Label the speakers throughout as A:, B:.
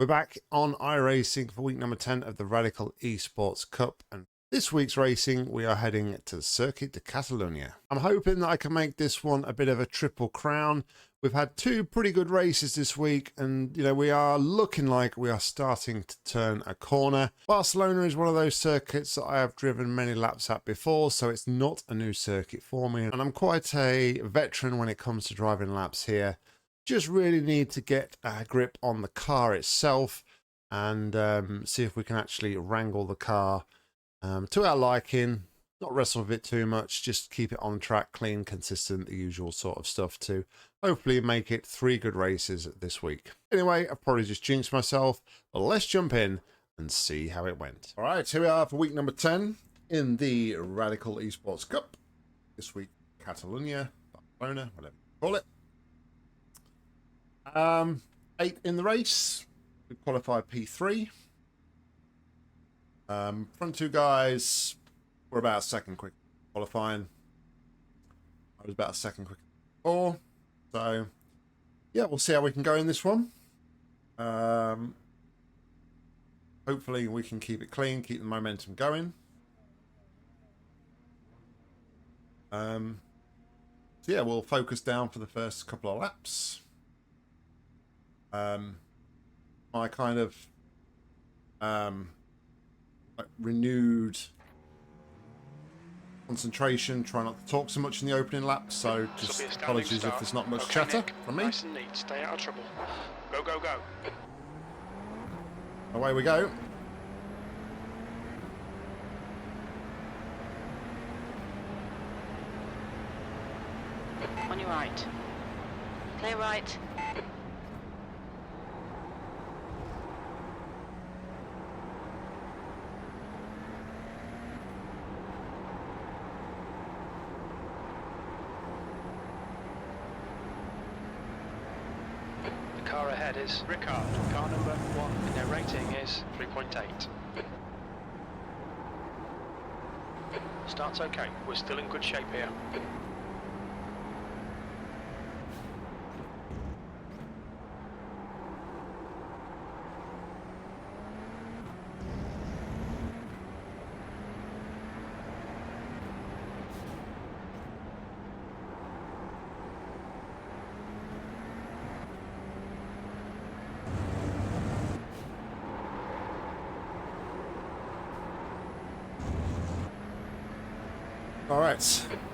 A: We're back on iRacing for week number 10 of the Radical Esports Cup, and this week's racing we are heading to the Circuit de Catalunya. I'm hoping that I can make this one a bit of a triple crown. We've had two pretty good races this week, and we are looking like we are starting to turn a corner. Barcelona is one of those circuits that I have driven many laps at before, so it's not a new circuit for me, and I'm quite a veteran when it comes to driving laps here. Just really need to get a grip on the car itself and see if we can actually wrangle the car to our liking. Not wrestle with it too much, just keep it on track, clean, consistent, the usual sort of stuff to hopefully make it 3 good races this week. Anyway, I've probably just jinxed myself, but let's jump in and see how it went. All right, here we are for week number 10 in the Radical Esports Cup. This week, Catalunya, Barcelona, whatever you call it. 8 in the race. We qualified P3. Front two guys were about a second quick qualifying. I was about a second quick before. So, yeah, we'll see how we can go in this one. Hopefully we can keep it clean, keep the momentum going. So, yeah, we'll focus down for the first couple of laps. My kind of renewed concentration, try not to talk so much in the opening lap, so just apologies if there's not much chatter from me.
B: Nice and neat, stay out of trouble. Go, go, go.
A: Away we go.
C: On your right. Clear right.
B: The car ahead is Ricard, car number 1, and their rating is 3.8. Start's okay, we're still in good shape here.
A: All right.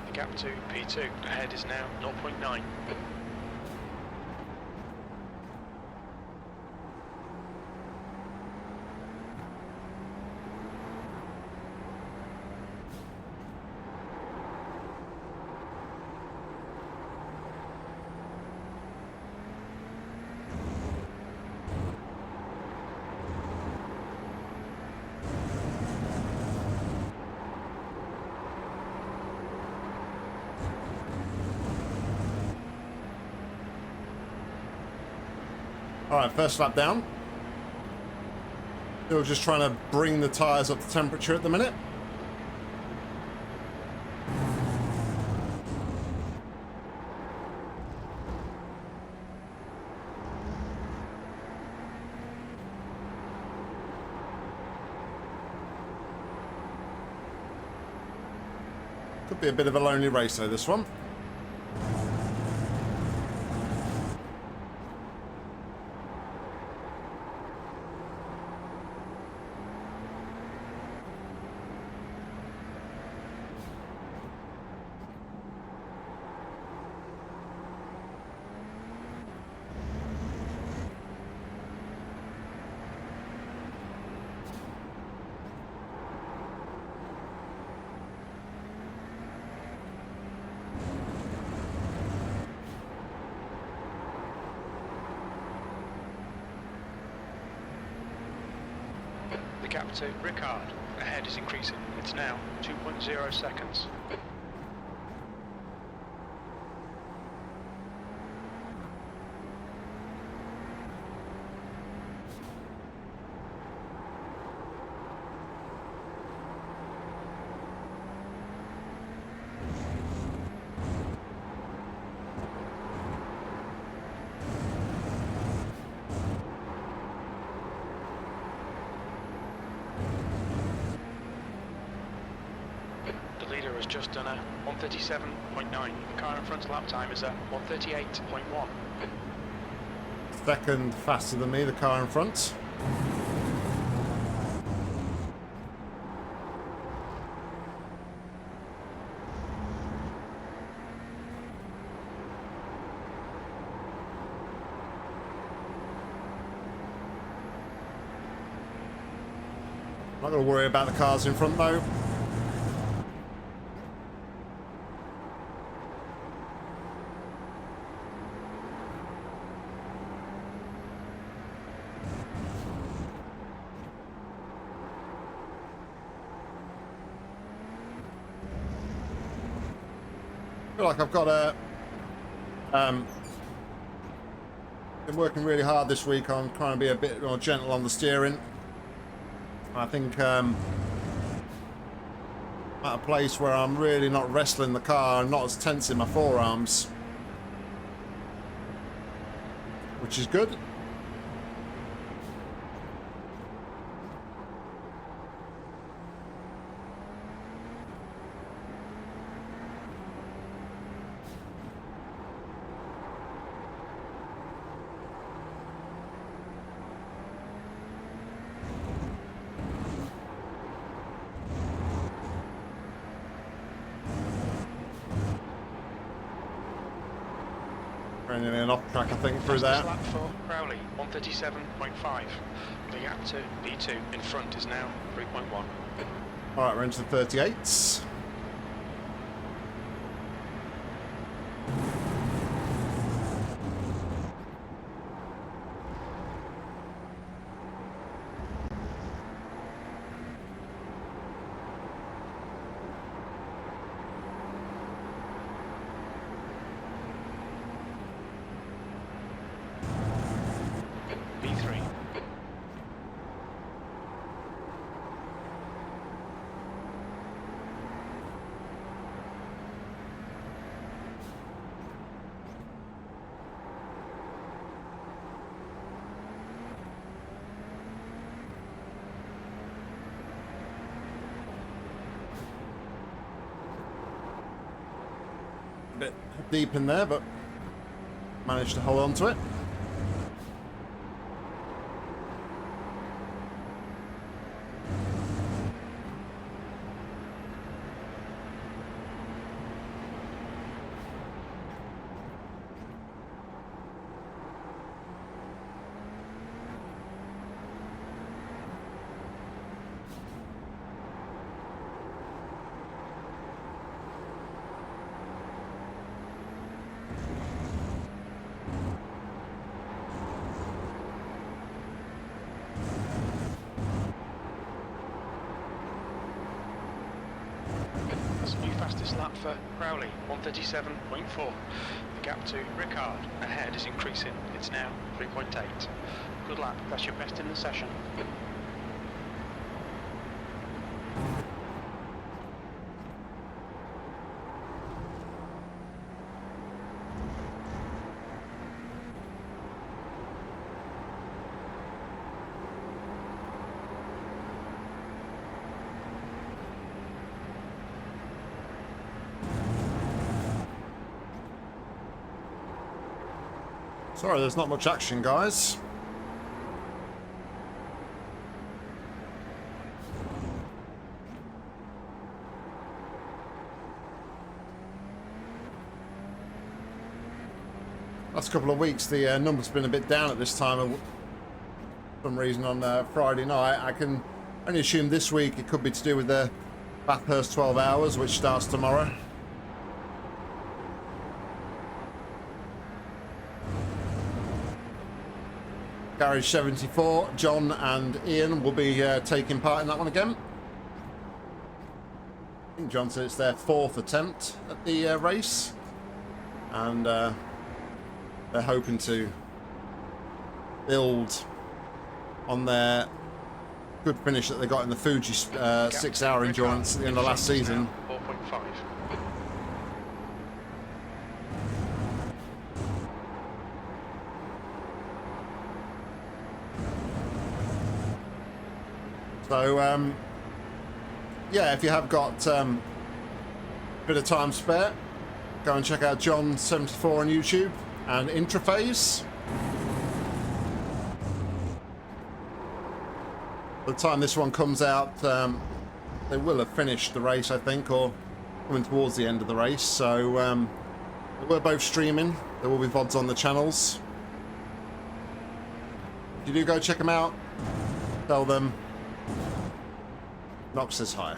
B: The gap to P2 ahead is now 0.9.
A: All right, first lap down. Still just trying to bring the tyres up to temperature at the minute. Could be a bit of a lonely race though, this one.
B: The gap to Ricard ahead is increasing. It's now 2.0 seconds. leader has just done a 137.9. The car in front's lap time is a 138.1.
A: Second faster than me, the car in front. Not going to worry about the cars in front though. I feel like I've got a been working really hard this week on trying to be a bit more gentle on the steering. I think I'm at a place where I'm really not wrestling the car and not as tense in my forearms, which is good. Running an off track, I think, through there.
B: Lap for Crowley, 137.5. The gap to B2 in front is now 3.1.
A: All right, we're into the 38s.
B: B3.
A: A bit deep in there, but managed to hold on to it.
B: That's a new fastest lap for Crowley, 137.4. The gap to Ricard ahead is increasing. It's now 3.8. Good lap. That's your best in the session.
A: Sorry, there's not much action, guys. Last couple of weeks, the numbers have been a bit down at this time. For some reason on Friday night. I can only assume this week it could be to do with the Bathurst 12 hours, which starts tomorrow. Garage 74, John and Ian will be taking part in that one again. I think John said it's their 4th attempt at the race, and they're hoping to build on their good finish that they got in the Fuji 6-hour endurance at the end of last season.
B: 4.5.
A: So, yeah, if you have got bit of time spare, go and check out John74 on YouTube and Intraphase. By the time this one comes out, they will have finished the race, I think, or coming towards the end of the race. So we're both streaming. There will be VODs on the channels. If you do go check them out, tell them Knox says hi.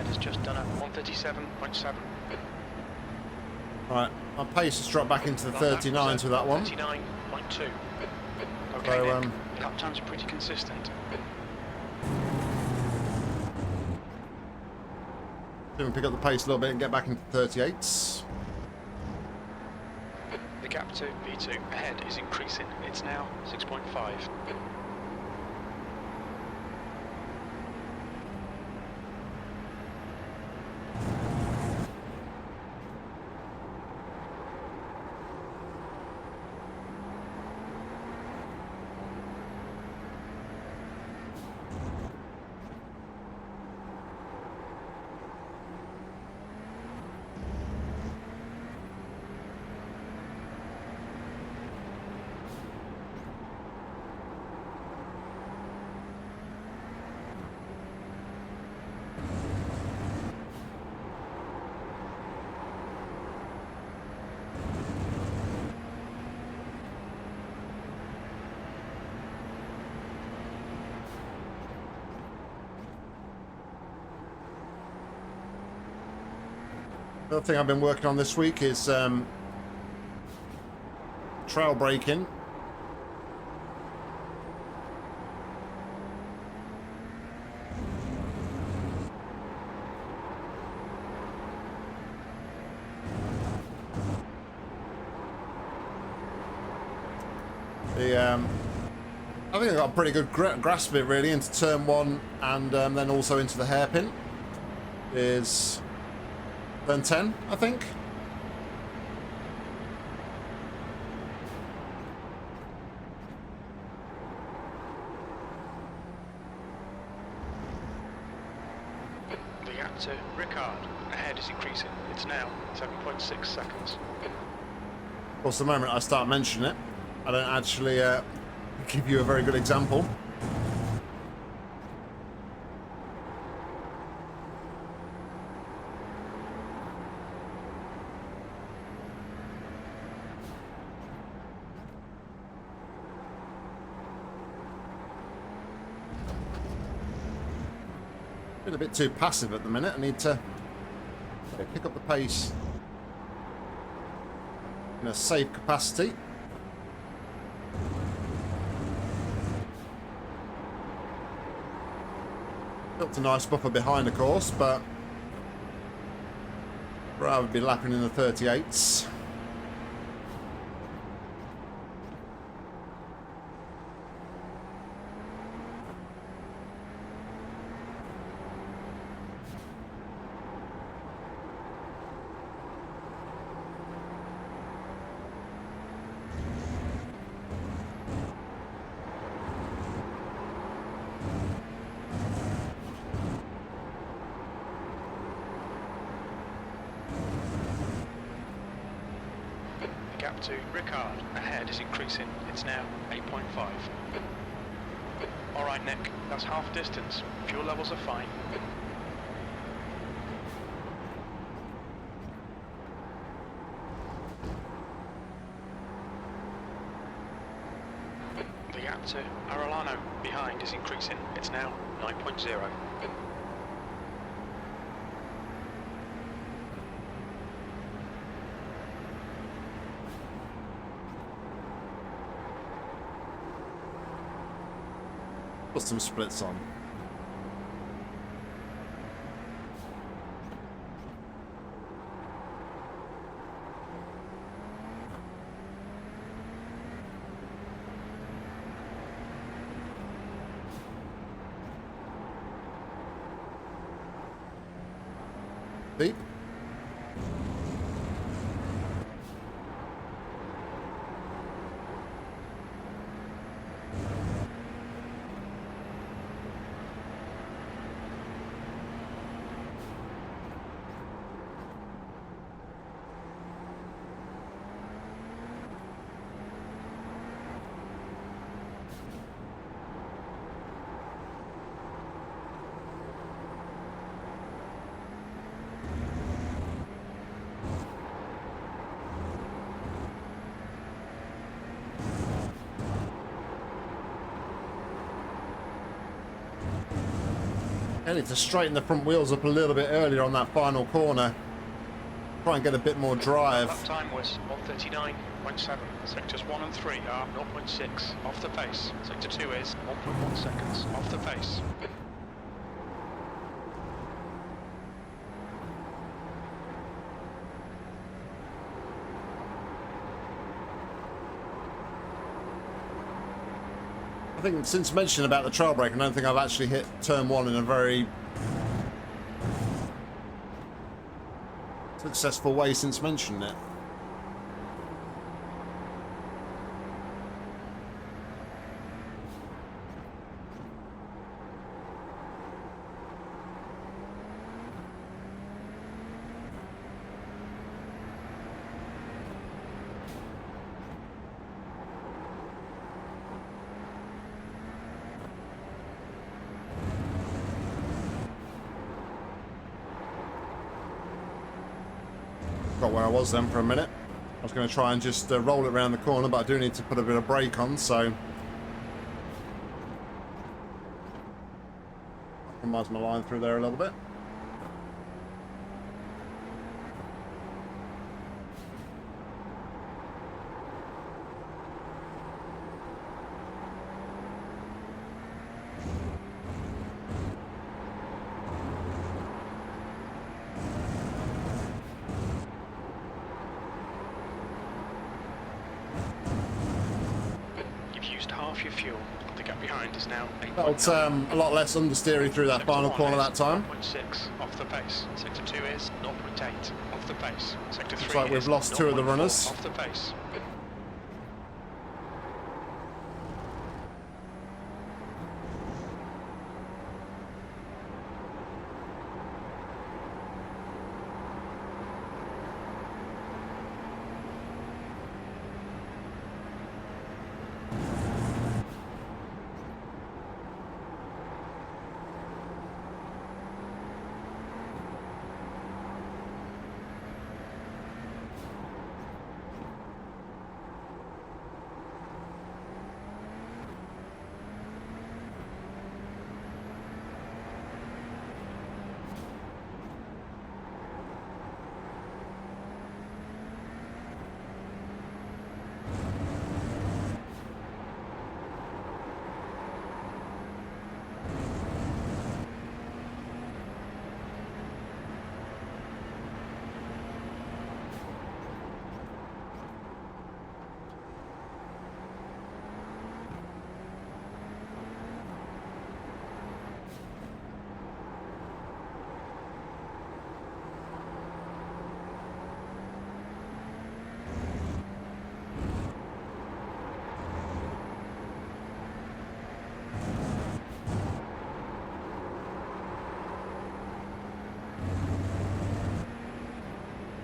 B: Has just done a 137.7.
A: Right, my pace has dropped back into the 39s with that one.
B: 39.2. Okay,
A: So,
B: Nick, lap times are pretty consistent.
A: See if we can pick up the pace a little bit and get back into 38s.
B: The gap to V2 ahead is increasing. It's now 6.5.
A: Another thing I've been working on this week is trail braking. I think I got a pretty good grasp of it really into turn one, and then also into the hairpin. Is turn 10, I think.
B: The gap to Ricard ahead is increasing. It's now 7.6 seconds.
A: Of course, the moment I start mentioning it, I don't actually give you a very good example. Been a bit too passive at the minute. I need to pick up the pace in a safe capacity. Built a nice buffer behind, of course, but rather be lapping in the 38s.
B: Gap to Ricard ahead is increasing. It's now 8.5. All right, Nick, that's half distance. Fuel levels are fine. The gap to Arellano behind is increasing. It's now 9.0.
A: Put some splits on. Beep. I need to straighten the front wheels up a little bit earlier on that final corner. Try and get a bit more drive.
B: Lap time was 1:39.7. Sectors 1 and 3 are 0.6 off the pace. Sector 2 is 1.1 seconds off the pace.
A: I think since mentioning about the trail brake, I don't think I've actually hit turn 1 in a very successful way since mentioning it. Got where I was then for a minute. I was going to try and just roll it around the corner, but I do need to put a bit of brake on, so compromise my line through there a little bit.
B: Half your fuel. The gap behind is now 8.
A: Felt a lot less understeery through that final corner that time.
B: 1.6 off the pace. Sector 2 is 0.8 off the pace. Sector 3
A: Looks like we've
B: is
A: lost 2 of the
B: 0.4
A: runners.
B: off the pace.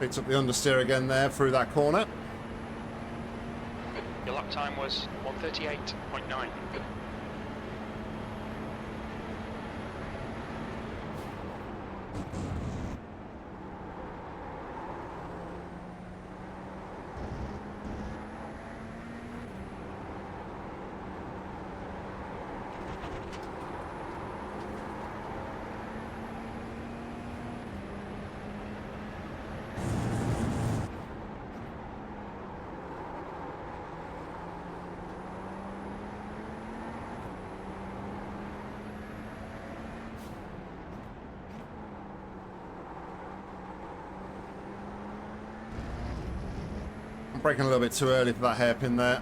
A: Picked up the understeer again there through that corner.
B: Your lap time was 1:38.9.
A: Braking a little bit too early for that hairpin there.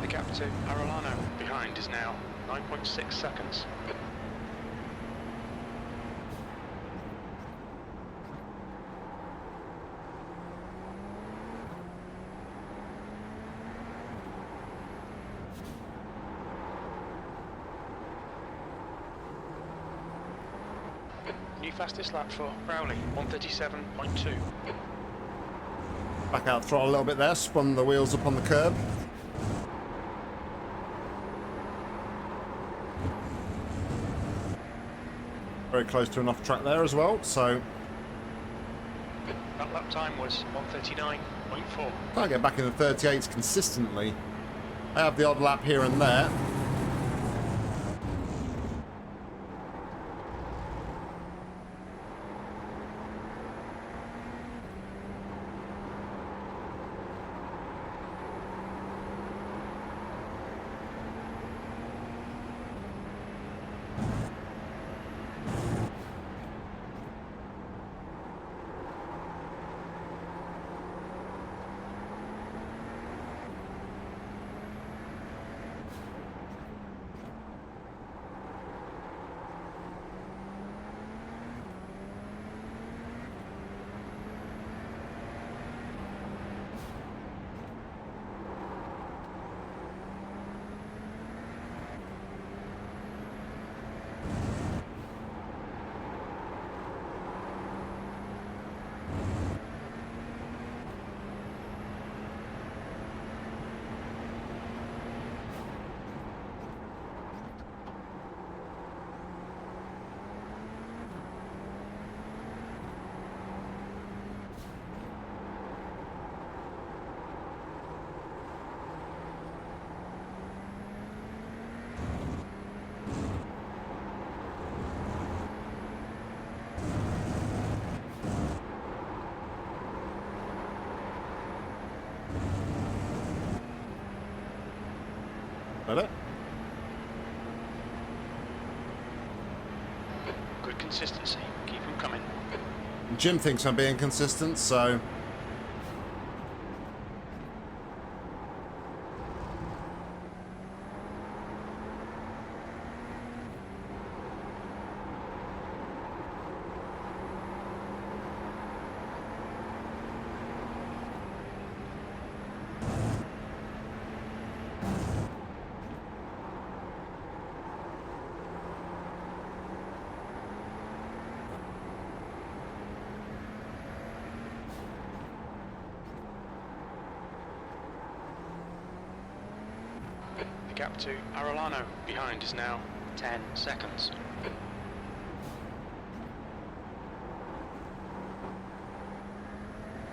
B: The gap to Arellano behind is now 9.6 seconds. New fastest lap for Crowley, 137.2.
A: Back out throttle a little bit there, spun the wheels up on the curb. Very close to an off track there as well, so
B: That lap time was 139.4.
A: can't get back in the 38s consistently. I have the odd lap here and there. Better.
B: Good consistency, keep them coming.
A: Jim thinks I'm being consistent, so
B: The gap to Arellano behind is now 10 seconds.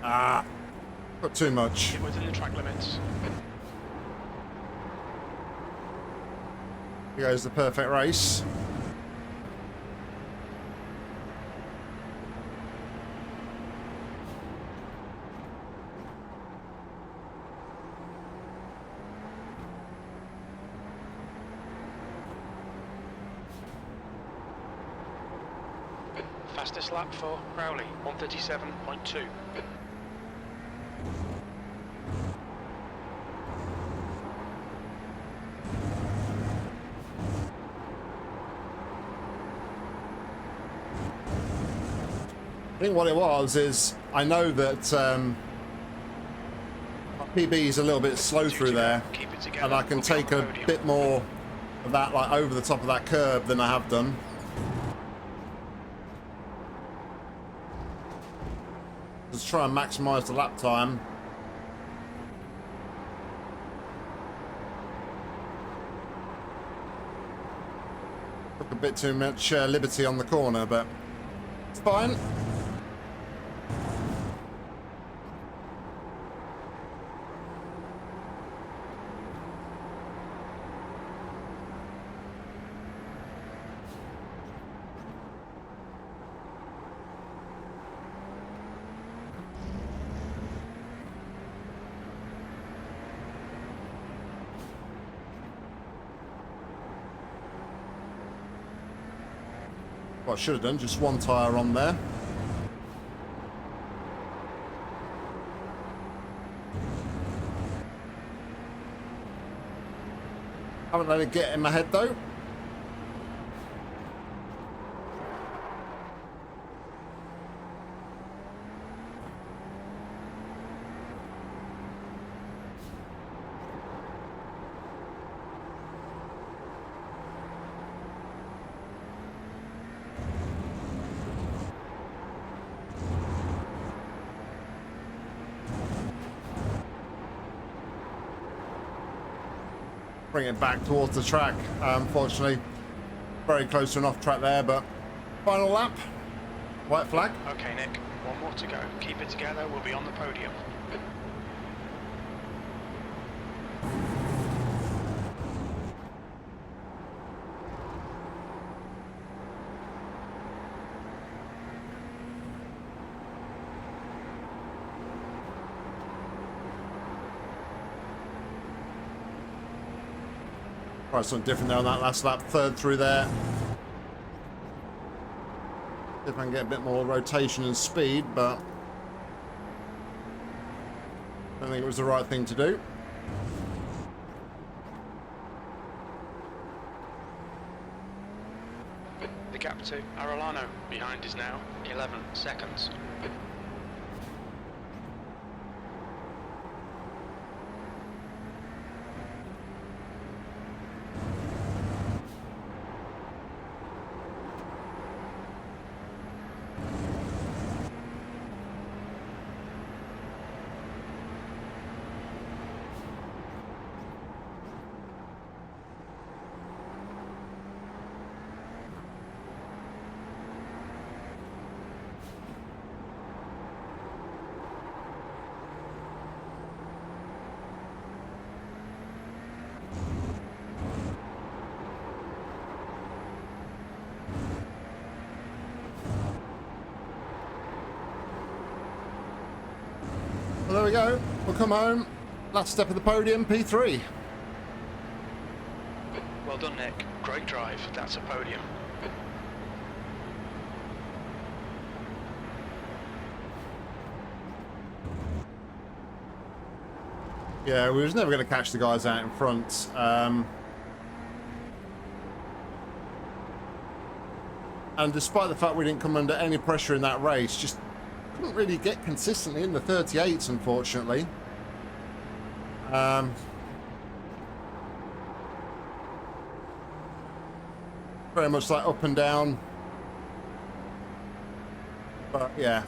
A: got too much.
B: Get within the track limits.
A: Here goes the perfect race.
B: Fastest lap for Crowley, 137.2.
A: I think what it was is I know that PB is a little bit slow through there,
B: Keep it together.
A: and I can
B: We'll be on
A: take
B: the
A: a
B: podium.
A: bit more of that, like over the top of that curb, than I have done. Just try and maximise the lap time. Took a bit too much liberty on the corner, but it's fine. What I should have done, just one tyre on there. Haven't let it get in my head though. Bring it back towards the track. Unfortunately, very close to an off track there, but final lap. White flag.
B: Okay, Nick, one more to go. Keep it together, we'll be on the podium.
A: Right, something different there on that last lap. Third through there. See if I can get a bit more rotation and speed, but I don't think it was the right thing to do.
B: The gap to Arellano behind is now 11 seconds.
A: Well, there we go. We'll come home. Last step of the podium, P3.
B: Well done, Nick. Great drive. That's a podium.
A: Yeah, we was never going to catch the guys out in front. And despite the fact we didn't come under any pressure in that race, just couldn't really get consistently in the 38s, unfortunately. Very much like up and down. But yeah.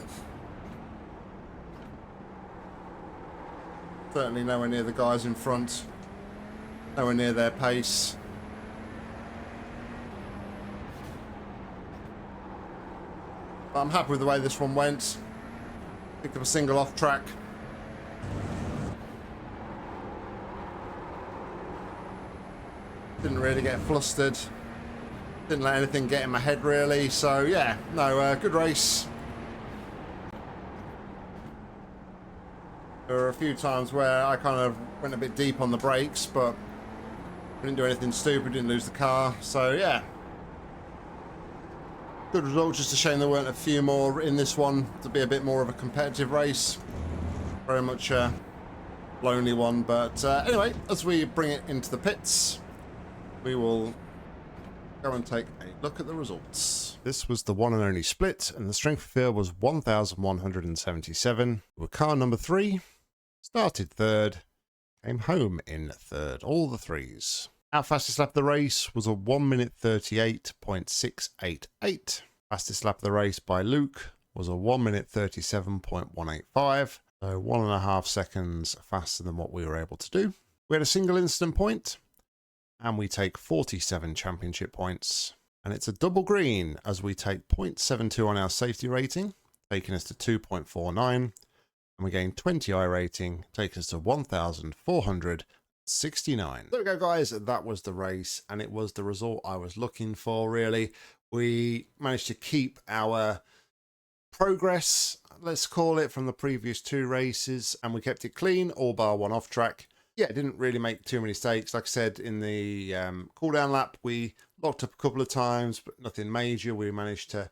A: Certainly nowhere near the guys in front. Nowhere near their pace. But I'm happy with the way this one went. Picked up a single off track. Didn't really get flustered. Didn't let anything get in my head really. So yeah, no, good race. There were a few times where I kind of went a bit deep on the brakes, but didn't do anything stupid, didn't lose the car. So yeah, good result. Just a shame there weren't a few more in this one to be a bit more of a competitive race. Very much a lonely one. But anyway, as we bring it into the pits, we will go and take a look at the results. This was the one and only split, and the strength of field was 1,177. With car number 3, started third, came home in third, all the threes. Our fastest lap of the race was a 1 minute 38.688. Fastest lap of the race by Luke was a 1 minute 37.185. So 1.5 seconds faster than what we were able to do. We had a single incident point, and we take 47 championship points. And it's a double green as we take 0.72 on our safety rating, taking us to 2.49. And we gain 20 iRating, taking us to 1,469. There we go, guys. That was the race, and it was the result I was looking for, really. We managed to keep our progress, let's call it, from the previous 2 races, and we kept it clean, all bar one off track. Yeah, didn't really make too many mistakes. Like I said, in the cool down lap, we locked up a couple of times, but nothing major. We managed to,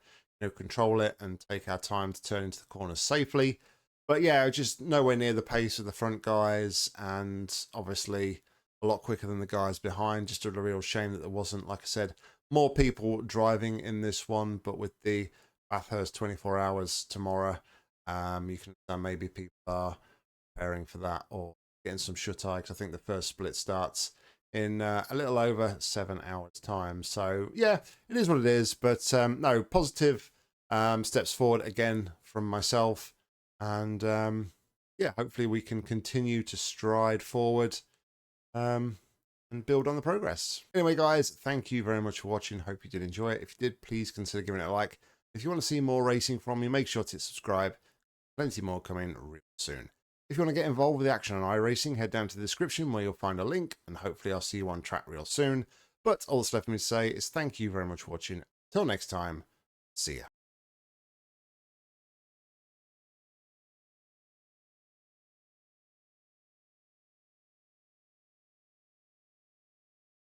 A: control it and take our time to turn into the corners safely. But yeah, just nowhere near the pace of the front guys, and obviously a lot quicker than the guys behind. Just a real shame that there wasn't, like I said, more people driving in this one. But with the Bathurst 24 hours tomorrow, you can maybe people are preparing for that or getting some shut-eye, because I think the first split starts in a little over 7 hours time. So yeah, it is what it is. But no, positive steps forward again from myself. And yeah, hopefully we can continue to stride forward and build on the progress. Anyway, guys, thank you very much for watching. Hope you did enjoy it. If you did, please consider giving it a like. If you want to see more racing from me, make sure to subscribe. Plenty more coming real soon. If you want to get involved with the action on iRacing, head down to the description where you'll find a link, and hopefully I'll see you on track real soon. But all that's left for me to say is thank you very much for watching. Till next time, see ya.